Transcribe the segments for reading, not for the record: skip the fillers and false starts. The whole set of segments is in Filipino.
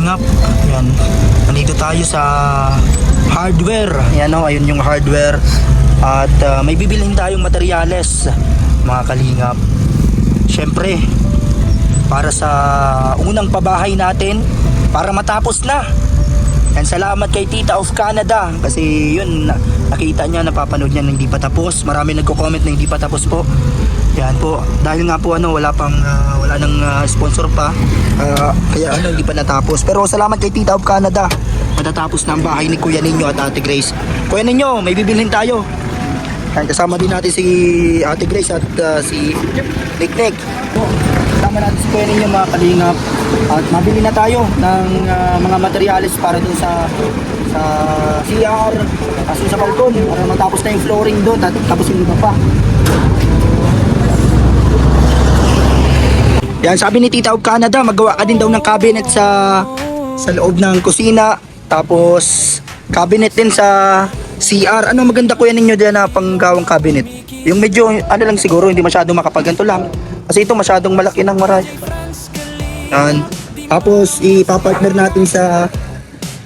kalingap. Ayan. Nandito tayo sa hardware. Ayan o, ayun yung hardware. At may bibilhin tayong materyales, mga kalingap. Syempre, para sa unang pabahay natin, para matapos na. And salamat kay Tita of Canada kasi yun, nakita niya, napapanood niya na hindi pa tapos. Marami nagko-comment na hindi pa tapos po. Yan po, dahil nga po wala nang sponsor pa, kaya hindi pa natapos. Pero salamat kay Tita of Canada, matatapos na ang bahay ni Kuya Ninyo at Ate Grace. Kuya Ninyo, may bibilhin tayo. Yan, kasama din natin si Ate Grace at si Nick. Kasama natin si Kuya Ninyo, mga kalingap. At mabili na tayo ng mga materyales para dun sa CR, kasi sa balkon, para matapos na yung flooring doon at tapos yung iba pa. Yan, sabi ni Tita of Canada, magawa ka din daw ng cabinet sa loob ng kusina, tapos cabinet din sa CR. Ano maganda Kuya Ninyo dyan na panggawang cabinet? Yung medyo lang siguro, hindi masyadong makapaganto lang, kasi ito masyadong malaki ng maray. Yan. Tapos ipapartner natin sa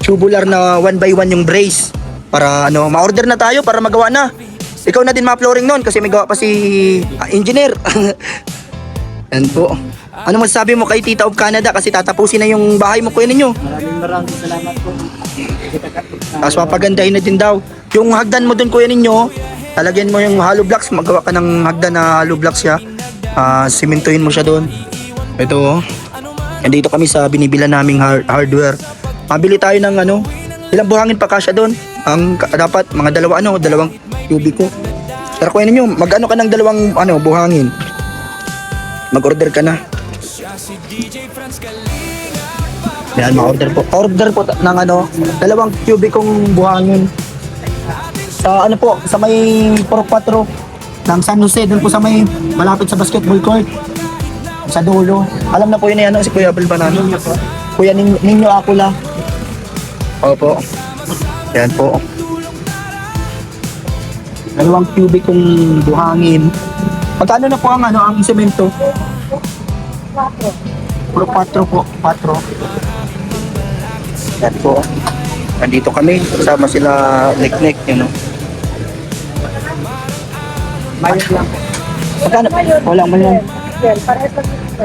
tubular na 1x1 yung brace para ma-order na tayo para magawa na. Ikaw na din ma-flooring nun kasi may gawa pa si engineer. Yan po. Ano masasabi mo kay Tita of Canada kasi tatapusin na yung bahay mo, Kuya Ninyo? Maraming salamat po. Tapos papagandahin na din daw. Yung hagdan mo dun, Kuya Ninyo, talagyan mo yung hollow blocks, magawa ka ng hagdan na hollow blocks siya. Simentuhin mo siya doon. Ito. Nandito kami sa binibila naming hardware. Mabili tayo ng ilang buhangin pa kasya doon. Ang dapat mga dalawang kubiko. Pero Kuya Ninyo, mag-ano ka ng dalawang buhangin. Mag-order ka na. Yan, ma-order po. Order po ng dalawang kubikong buhangin. Sa sa may 4-4 ng San Jose, doon po sa may malapit sa basketball court. Sa dulo. Alam na po yun si Kuya Abel Banano. Kuya Ninyo Akula. Opo. Yan po. Dalawang kubikong buhangin. Magkano na po ang semento? 4 po. 4. Yan po. Nandito kami. Kasama sila Nick. Mayroon lang. Magkano? Walang mayan.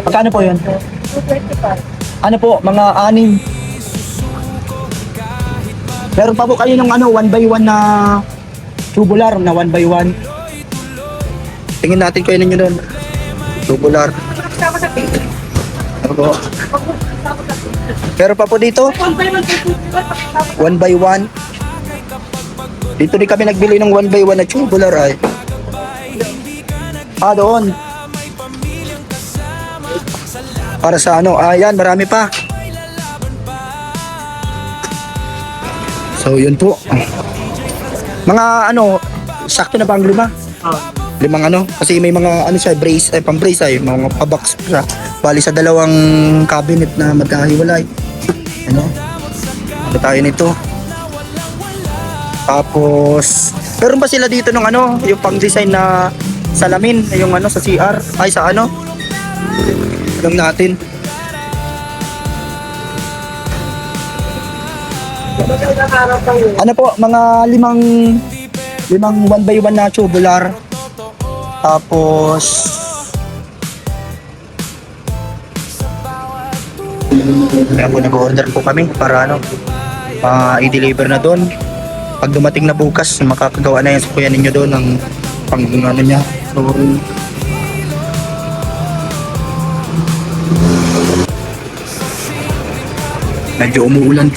Magkano po yun? 225. Ano po? Mga 6. Meron pa po kayo ng 1x1 na tubular na 1x1. Tingin natin Kuya Ninyo doon. Tubular. Ano po? Meron pa po dito? 1x1. Dito din kami nagbili ng 1x1 na tubular ay. Doon. Para sa ayan, marami pa. So, yun po. Mga sakto na ba ang 5? 5 kasi may mga siya, brace, pang-brace ay, mga pa-box siya. Bali sa dalawang cabinet na magkahiwalay. Ito tayo nito. Tapos, meron ba sila dito ng yung pang-design na salamin, yung sa CR, ay sa lang natin. Po, mga 5 1x1 na tubular. Tapos kaya po nag-order po kami para i-deliver na doon. Pag dumating na bukas, makakagawa na yan sa Kuya Ninyo doon ng pang niya. So, medyo umuulan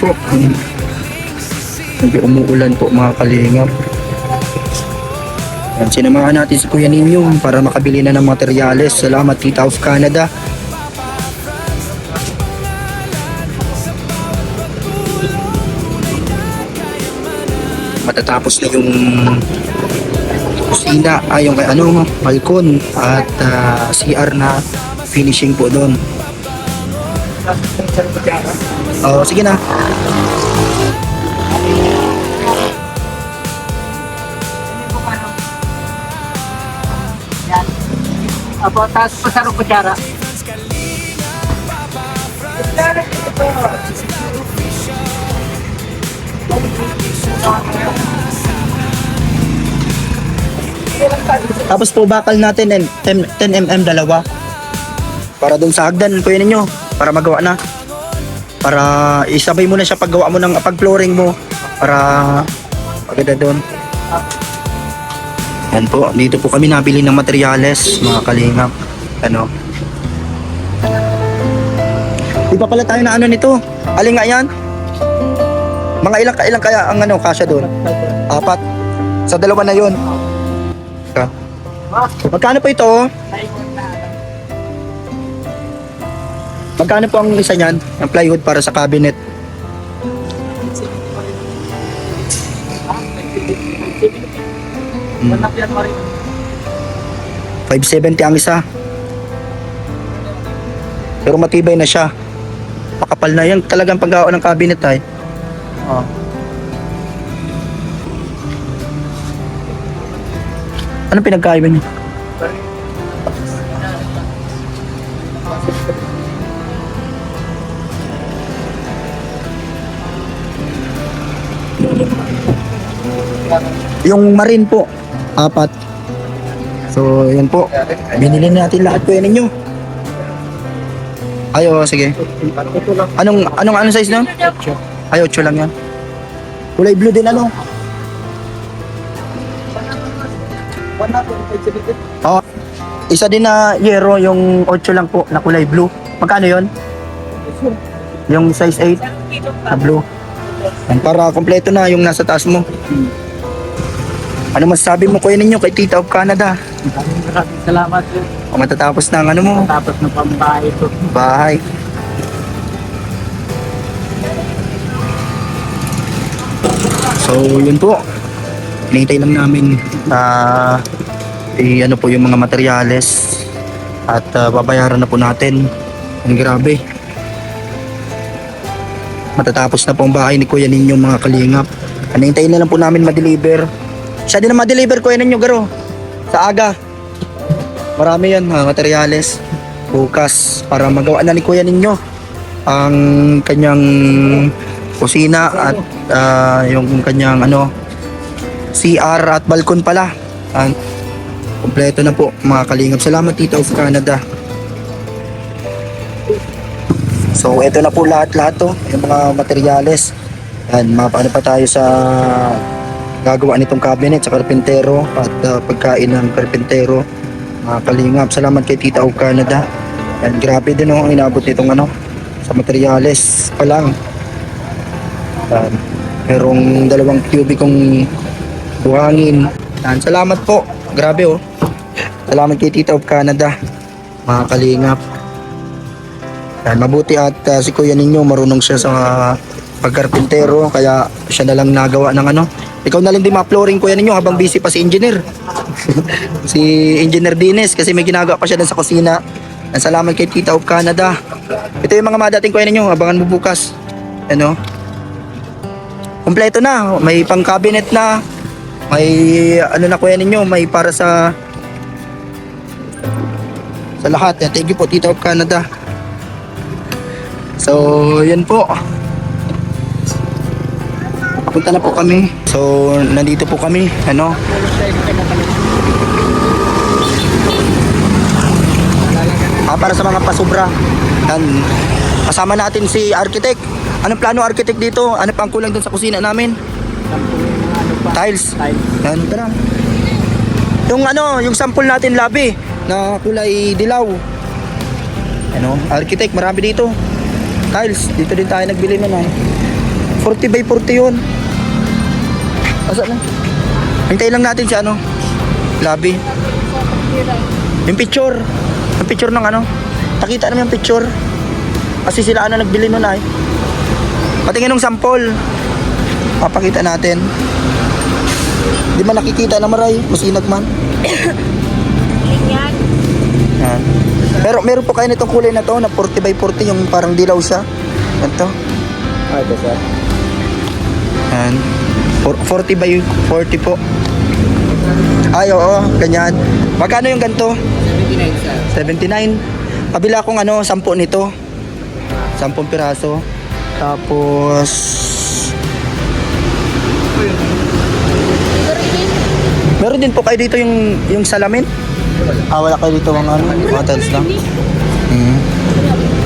po. Mga kalingap. Yan, sinamahan natin si Kuya Ninyo para makabili na ng materyales. Salamat Tita of Canada. Matatapos na yung kusina, yung balkon at CR na finishing po doon. Sige na. Apo, tapos pasarong kutsara. Tapos po bakal natin 10 mm dalawa. Para dun sa hagdan, kuya ninyo. Para magawa na. Para isabay mo na siya paggawa mo ng pag-flooring mo. Para maganda dun. Yan po, dito po kami nabili ng materyales, mga kalingap. Ano? Di pa pala tayo na ano nito. Alin nga yan? Mga ilang kaya ang ano, kasya doon? 4. Sa dalawa na yun. Magkano po ito? Magkano po ang isa niyan? Ang plywood para sa cabinet? Hmm. 570 ang isa. Pero matibay na siya. Makapal na yan. Talagang paggawa ng cabinet ay. Oh. Anong pinagkaiba niya? Yung marine po, 4. So, yan po. Binili natin lahat po yan ninyo. Ay, oo, sige. Anong size nun? Ay, 8 lang yan. Kulay blue din ano? Oo. Isa din na yero, yung 8 lang po, na kulay blue. Magkano yon? Yung size 8 na blue. Yan, para kompleto na yung nasa taas mo. Ano masasabi mo kuya ninyo kay Tita of Canada? Maraming salamat po. O matatapos na ang ano mo? Tapos ng pambahay po. Bahay. So yun po. Hinihintay lang namin ano po yung mga materyales at babayaran na po natin. Ang grabe. Matatapos na po ang bahay ni kuya ninyo mga kalingap. Hinihintay na lang po namin ma-deliver. Siya din na ma-deliver kuya ninyo garo. Sa aga. Marami yan mga materyales. Bukas para magawa na ni kuya ninyo ang kanyang kusina at yung kanyang ano CR at balkon pala. Kompleto na po mga kalingap. Salamat Tita of Canada. So ito na po lahat to, yung mga materyales. Yan, mapaano pa tayo sa gagawa nitong cabinet sa karpintero at pagkain ng karpintero. Mga kalingap, salamat kay Tita of Canada. Yan, grabe din ang inabot nitong ano sa materyales pa lang. Yan, merong 2 kubikong buhangin. Yan, salamat po. Grabe oh. Salamat kay Tita of Canada. Mga kalingap. Yan, mabuti at si kuya ninyo marunong siya sa pagkarpintero kaya siya na lang nagawa ng ano. Ikaw na lang din ma-flooring kuya ninyo habang busy pa si engineer. Si Engineer Dines kasi may ginagawa pa siya dun sa kusina. Yan, salamat kay Tita of Canada. Ito yung mga madating kuya ninyo, abangan mo bukas. Ano? Kompleto na, may pang cabinet na. May ano na kuya ninyo, may para sa lahat. Yan, thank you po Tita of Canada. So, yan po. Papunta na po kami. So, nandito po kami. Ano? Para sa mga pasubra. Yan. Kasama natin si architect. Anong plano architect dito? Ano pang kulang dun sa kusina namin? Tiles. Yan, tara. Yung ano, yung sample natin labi na kulay dilaw. Ano, architect, marami dito. Tiles, dito din tayo nagbili nun ay. 40 by 40 yun. Asa na? Hintay lang natin si ano, labi. Yung picture. Yung picture ng ano. Nakita naman yung picture. Kasi sila ano nagbili nun ay. Patingin ng sample. Papakita natin. Di man nakikita na maray. Masinag man. Yan. Yan. Pero meron po kayo nitong kulay na to na 40 by 40 yung parang dilaw siya. Ganito. Ay, basta. Yan. 40 by 40 po. Ay, oo. Ganyan. Magkano yung ganito? 79 sir. 79. Pabila akong ano, 10 nito. 10 piraso. Tapos Meron din po kayo dito yung salamin? Wala kayo dito mga tiles lang?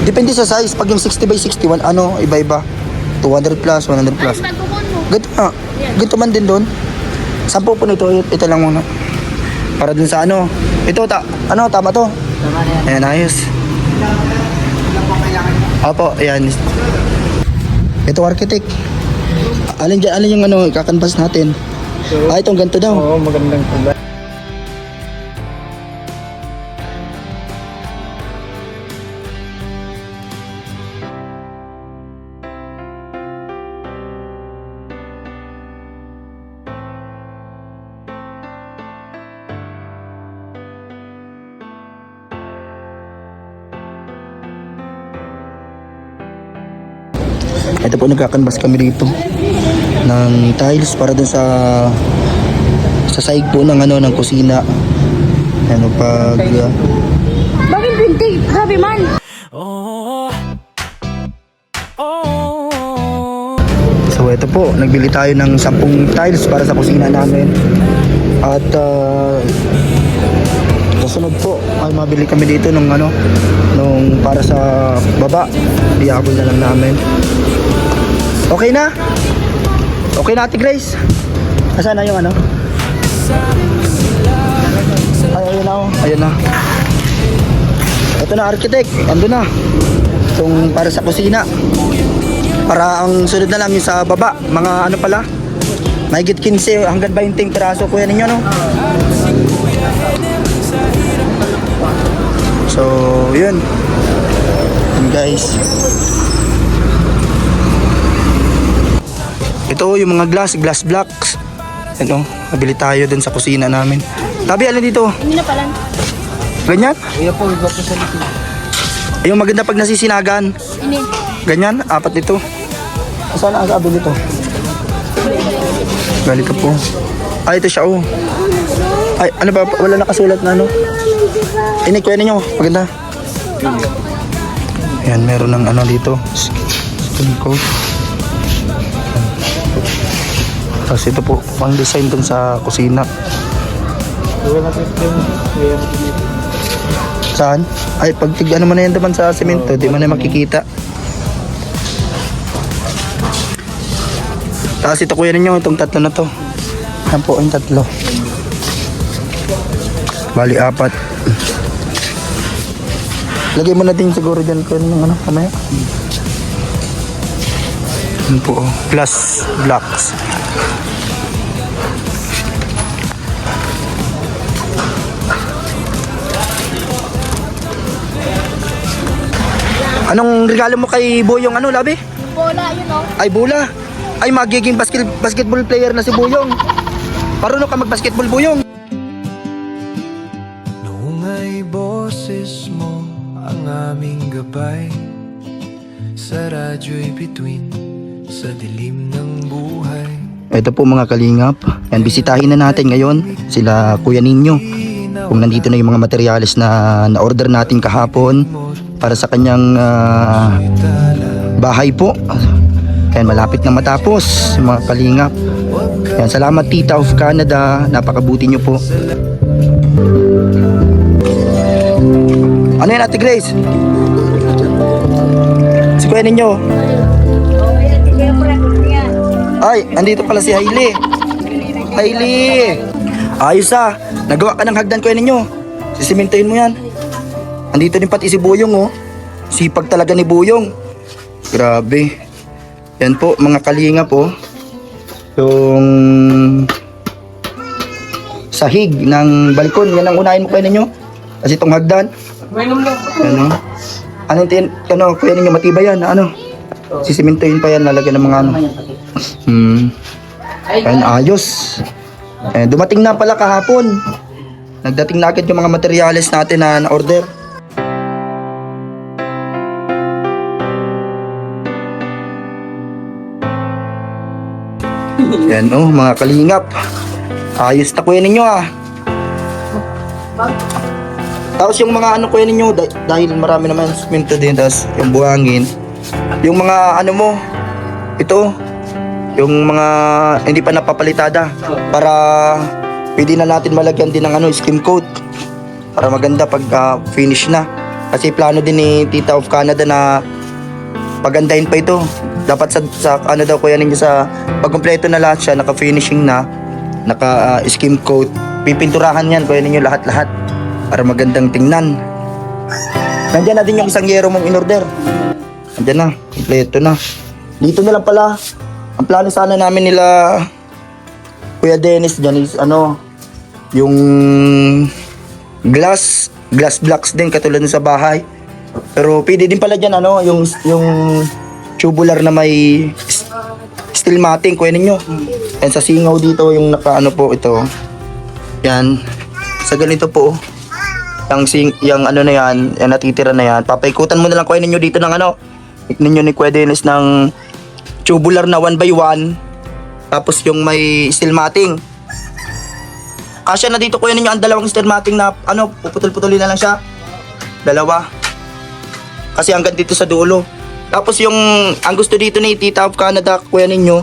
Depende sa size. Pag yung 60 by 61, iba-iba. 200 plus, 100 plus. Ganito nga. Ganito man din doon. 10 po nito. Ito lang muna. Para dun sa Ito, tama to. Tama na yan. Ayan, ayos. Opo, ayan. Ito, architect. Alin yung kakanvas natin? Itong ganito daw. Oo, magandang kulay. Ito po, nagkakanvas kami dito ng tiles para dun sa sahig po ng ng kusina. Pag Bakit 20? Grabe man. So ito po, nagbili tayo ng 10 tiles para sa kusina namin. At kasunod po ay mabili kami dito nung para sa baba. Ihabol na lang namin. Okay na? Okay na, Ate Grace? Asan na yung ayun na. Ayun na. Ito na, architect. Ando na. Itong para sa kusina. Para ang sunod na lang yung sa baba. Mga pala? Mahigit 15 hanggang 20 piraso kuya ninyo, no? So, yun. Yun, guys. Ito yung mga glass blocks. Nabili tayo dun sa kusina namin. Tabi, alin dito? Hindi na pala. Ganyan? Iba po sa likod. Yung maganda pag nasisinagan. Ini. Ganyan, 4 dito. Saan ang sabi dito? Balik ka po. Ito siya, Ay, ba? Wala nakasulat na Ini, kuya ninyo. Maganda. Ayan, meron ng dito. Skin coat. Tapos ito po, pang design dun sa kusina. Saan? Ay, pag mo na yan naman sa semento, di mo na makikita. Tapos ito kuya ninyo, itong 3 na to. Yan po, yung 3. Bali, 4. Lagay mo na din siguro dyan ko yung kamaya. Yan po, glass blocks. Anong regalo mo kay Boyong Labi? Bola, Ay, bola. Ay, magiging basketball player na si Boyong. Marunong ka mag-basketball, Boyong. Noong ay boses mo ang aming gabay, sa radyo'y bituin sa dilim ng buhay. Ito po mga kalingap. Yan, bisitahin na natin ngayon sila Kuya Ninyo. Kung nandito na yung mga materyales na na-order natin kahapon para sa kanyang bahay po. Yan, malapit na matapos mga kalingap. Yan, salamat Tita of Canada. Napakabuti nyo po. Ano yan, Ate Grace? Si Kuya Ninyo. Ay, andito pala si Hailey. Hailey! Ayos nagawa ka ng hagdan, Kuya Ninyo. Sisimintuhin mo yan. Andito din pati si Boyong, Sipag talaga ni Boyong. Grabe. Yan po, mga kalinga po. Yung sahig ng balkon. Yan ang unahin mo, Kuya Ninyo. Kasi itong hagdan. Kuya Ninyo, matibay yan. Sisimintuhin pa yan, lalagyan ng mga Ayan, ayos. Dumating na pala kahapon. Nagdating na agad yung mga materyales natin na na-order. Yan mga kalingap. Ayos na Kuya Ninyo Tapos yung mga Kuya Ninyo, dahil marami naman semento din, tapos yung buhangin. Yung mga mo, ito, yung mga hindi pa napapalitada para pwede na natin malagyan din ng skim coat para maganda pag finish na. Kasi plano din ni Tita of Canada na pagandahin pa ito. Dapat sa daw kuya ninyo sa pagkumpleto na lahat siya, naka-finishing na, naka-skim coat. Pipinturahan yan kuya ninyo lahat-lahat para magandang tingnan. Nandiyan na din yung isang yero mong in-order. Nandiyan na, kompleto na. Dito na lang pala. Ang plano sana namin nila Kuya Dennis dyan is yung glass blocks din katulad ng sa bahay. Pero pwede din pala dyan yung tubular na may steel matting kuya ninyo. And sa singaw dito yung po ito. Yan. Sa ganito po. Yung na yan, yung natitira na yan. Papaikutan mo na lang kuya ninyo dito ng ninyo ni Kuya Dennis ng tubular na 1x1. Tapos yung may steel matting. Kasya na dito kuya ninyo ang dalawang steel matting na puputol-putulin na lang siya. Dalawa. Kasi hanggang dito sa dulo. Tapos ang gusto dito ni Tita of Canada kuya ninyo,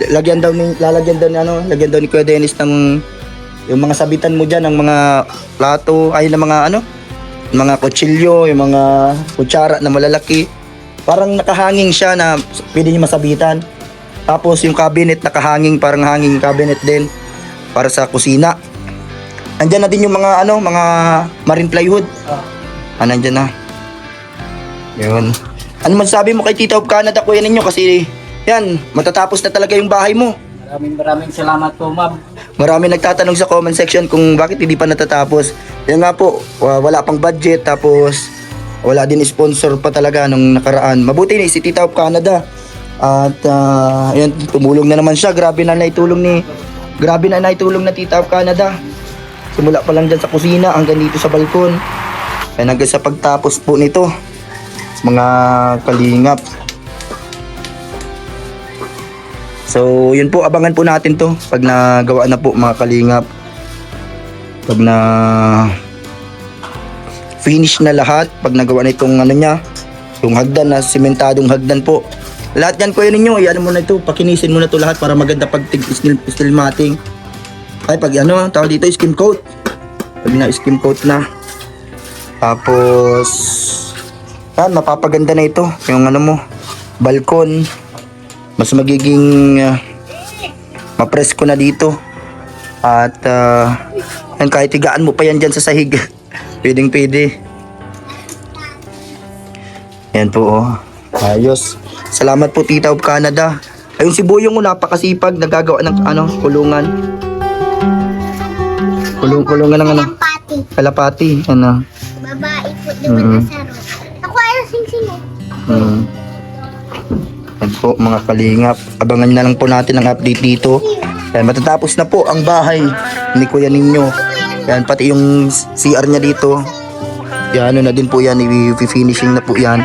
lalagyan daw ni Kuya Dennis ng yung mga sabitan mo diyan ng mga plato, ay ng mga mga kutsilyo, yung mga kutsara na malalaki. Parang nakahanging siya na pwede niyo masabitan. Tapos yung cabinet nakahanging, parang hanging cabinet din para sa kusina. Andiyan na din yung mga mga marine plywood. Nandiyan na. Yun. Ano masasabi mo kay Tita of Canada kuya ninyo kasi yan, matatapos na talaga yung bahay mo. Maraming salamat po, ma'am. Marami nagtatanong sa comment section kung bakit hindi pa natatapos. Yan nga po, wala pang budget tapos wala din sponsor pa talaga nung nakaraan. Mabuti ni si Tita of Canada. At yan, tumulong na naman siya. Grabe na naitulong na Tita of Canada. Simula pa lang dyan sa kusina hanggang dito sa balkon. Yan hanggang sa pagtapos po nito. Mga kalingap. So yun po, abangan po natin to pag nagawa na po mga kalingap. Pag na finish na lahat, pag nagawa na itong yung hagdan na simentadong hagdan po. Lahat yan kuya ninyo, mo na ito, pakinisin mo na to lahat para maganda pag steel matting. Ay pag tawag dito skim coat. Pag na skim coat na. Tapos mapapaganda na ito yung balkon. Mas magiging mapresko na dito. At kahit higaan mo pa yan dyan sa sahig. Pwede. Yan po ayos. Salamat po Tita of Canada. Ayun si Boyong napakasipag, nagagawa ng kulungan. Kulungan ng kalapati. Babae po, naman nasaro. Ako ay sing-sing Yan po mga kalingap. Abangan na lang po natin ang update dito. Yan, matatapos na po ang bahay ni kuya ninyo. Yan, pati yung CR niya dito. Yan, na din po yan. I-finishing na po yan.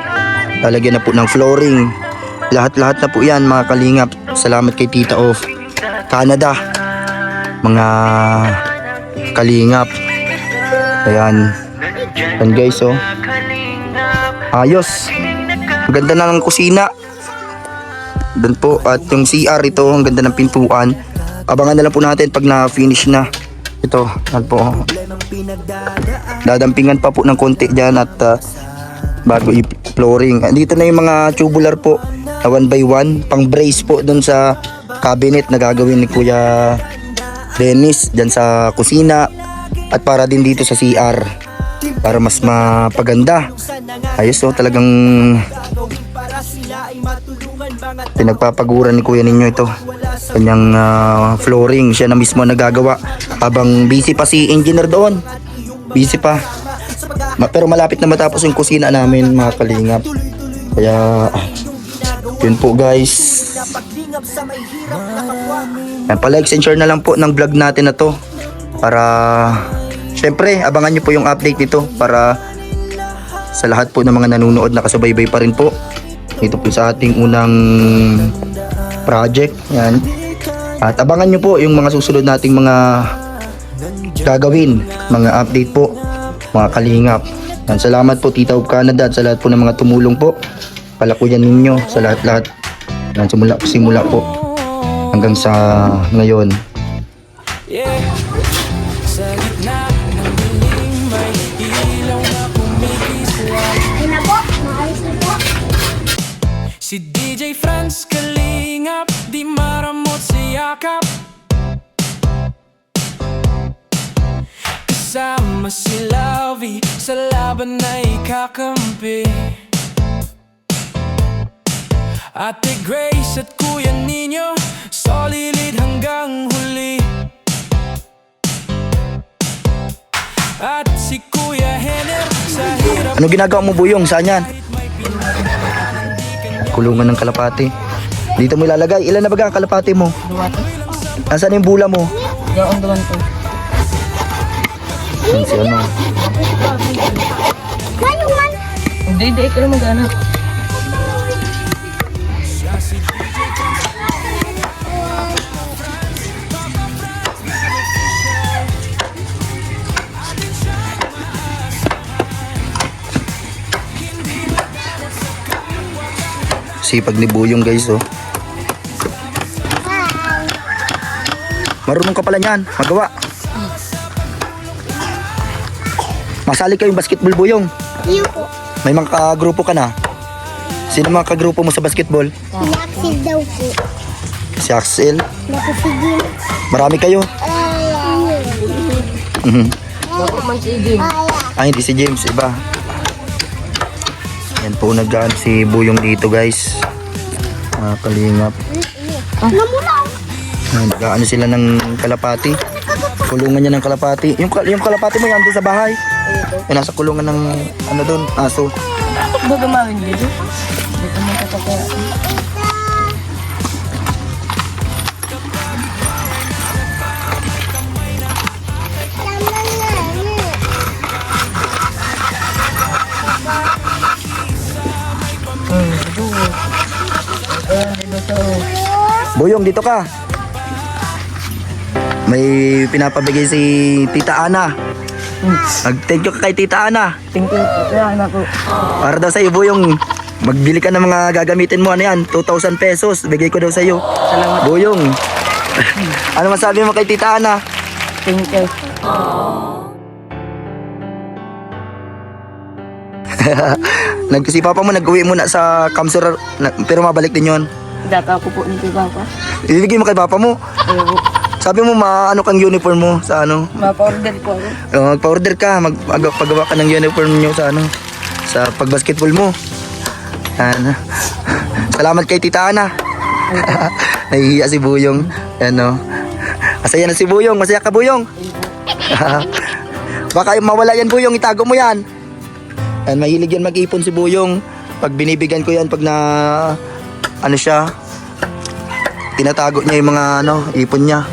Lalagyan na po ng flooring. Lahat-lahat na po yan mga kalingap. Salamat kay Tita of Canada. Mga kalingap. Ayan. Yan guys ayos. Ang ganda na ng kusina. Doon po. At yung CR ito, ang ganda ng pintuan. Abangan na lang po natin pag na-finish na. Ito, yan po. Dadampingan pa po ng konti dyan at bago i-flooring. Dito na yung mga tubular po na 1x1. Pang brace po doon sa cabinet na gagawin ni Kuya Dennis dyan sa kusina. At para din dito sa CR. Para mas mapaganda. Ayos talagang pinagpapaguran ni kuya ninyo ito. Kanyang flooring. Siya na mismo nagagawa. Habang busy pa si engineer doon. Busy pa. Pero malapit na matapos yung kusina namin mga kalingap. Kaya yun po guys. Yan, pa-like and share na lang po ng vlog natin na to. Para syempre abangan nyo po yung update nito. Para sa lahat po ng mga nanonood nakasubaybay pa rin po dito po sa ating unang project. Yan. At abangan nyo po yung mga susunod nating mga gagawin, mga update po mga kalingap. Yan. Salamat po Tita of Canada at sa lahat po ng mga tumulong po. Palakuyan ninyo sa lahat-lahat. Yan, simula po. hanggang sa ngayon. Yeah. Sa gitna ng dilim may ilaw na kumikislap. Ayun na po, maayos na po. Si DJ Franz kalingap, di maramot sa yakap. Kasama si Lavi, sa laban na ikakampi. Ate Grace at Kuya Nino, solid hanggang huli. At si Kuya Henner, sa hirap Ano ginagawa mo, Buyong? Saan yan? Kulungan ng kalapati. Dito mo ilalagay. Ilan na ba ang kalapati mo? Nasaan yung bula mo? Diyan doon po. Yan si ano. Mayroon man. Hindi, ikaw lang mag-ano. Sipag ni Buyong, guys, oh. Marunong ka pala niyan. Magawa. Masali kayong basketball, Buyong. Iyo po. May mga kagrupo ka na. Sino mga kagrupo mo sa basketball? Relaxing daw po. Si Axel. Nakusigil. Marami kayo. Mhm. Bakit man si Jim? Ah, hindi si James, iba. Yan po, naggaan si Buyong dito, guys. Kalingap. Ano muna? Naggaan sila ng kalapati. Kulungan niya ng kalapati. Yung kalapati mo yan doon sa bahay. Yan, nasa kulungan ng ano doon, aso. Baga mawin dito. Dito mo kapag Buyong, dito ka. May pinapabigay si Tita Ana. Thank you ka kay Tita Ana. thank you. Kaya anak ko. Para daw sa'yo, Buyong. Magbili ka ng mga gagamitin mo. Ano yan? 2,000 pesos. Bigay ko daw sa'yo. Salamat. Buyong. Ano masabi mo kay Tita Ana? Thank you. Si Papa mo nag-uwi muna sa Kamsur, pero mabalik din yon. Daka ko po nito Papa. Ibigay mo kay Papa mo. Ayaw po. Sabi mo maano kang uniform mo sa ano. Mapa-order po ako. Magpa-order ka, magpagawa ka ng uniform nyo sa ano, sa pag-basketball mo. Ano. Salamat kay Tita Ana. Nahihiya si Buyong. Ano. Masaya na si Buyong. Masaya ka, Buyong. Baka mawala yan, Buyong. Itago mo yan. And mahilig yan mag-ipon si Buyong. Pag binibigan ko yan, pag na ano siya, tinatago niya yung mga ano, ipon niya.